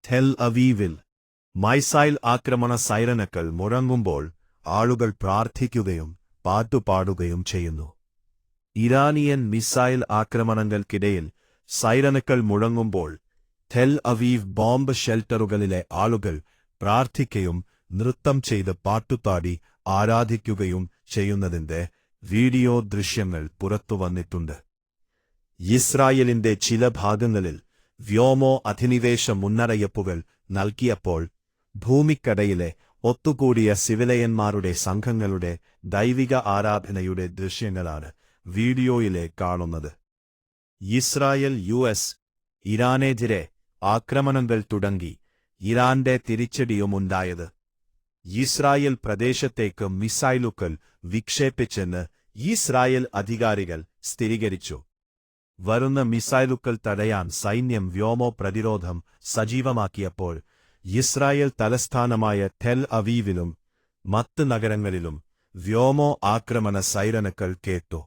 Tell അവീവിൽ മൈസൈൽ ആക്രമണ സൈറനുകൾ മുഴങ്ങുമ്പോൾ ആളുകൾ പ്രാർത്ഥിക്കുകയും പാട്ടുപാടുകയും ചെയ്യുന്നു. ഇറാനിയൻ മിസൈൽ ആക്രമണങ്ങൾക്കിടയിൽ സൈറനുകൾ മുഴങ്ങുമ്പോൾ ടെൽ അവീവ് ബോംബ് ഷെൽട്ടറുകളിലെ ആളുകൾ പ്രാർത്ഥിക്കുകയും നൃത്തം ചെയ്ത് പാട്ടുപാടി ആരാധിക്കുകയും ചെയ്യുന്നതിന്റെ വീഡിയോ ദൃശ്യങ്ങൾ പുറത്തുവന്നിട്ടുണ്ട്. ഇസ്രായേലിന്റെ ചില ഭാഗങ്ങളിൽ വ്യോമോ അധിനിവേശ മുന്നറിയിപ്പുകൾ നൽകിയപ്പോൾ ഭൂമിക്കടിയിലെ ഒത്തുകൂടിയ സിവിലിയന്മാരുടെ സംഘങ്ങളുടെ ദൈവിക ആരാധനയുടെ ദൃശ്യങ്ങളാണ് വീഡിയോയിലെ കാണുന്നത്. ഇസ്രായേൽ ഇറാനെതിരെ ആക്രമണങ്ങൾ തുടങ്ങി ഇറാന്റെ തിരിച്ചടിയുമുണ്ടായത്. ഇസ്രായേൽ പ്രദേശത്തേക്ക് മിസൈലുകൾ വിക്ഷേപിച്ചെന്ന് ഇസ്രായേൽ അധികാരികൾ സ്ഥിരീകരിച്ചു. വരുന്ന മിസൈലുകൾ തടയാൻ സൈന്യം വ്യോമ പ്രതിരോധം സജീവമാക്കിയപ്പോൾ ഇസ്രായേൽ തലസ്ഥാനമായ ടെൽ അവീവിലും മറ്റ് നഗരങ്ങളിലും വ്യോമോ ആക്രമണ സൈറനുകൾ കേട്ടു.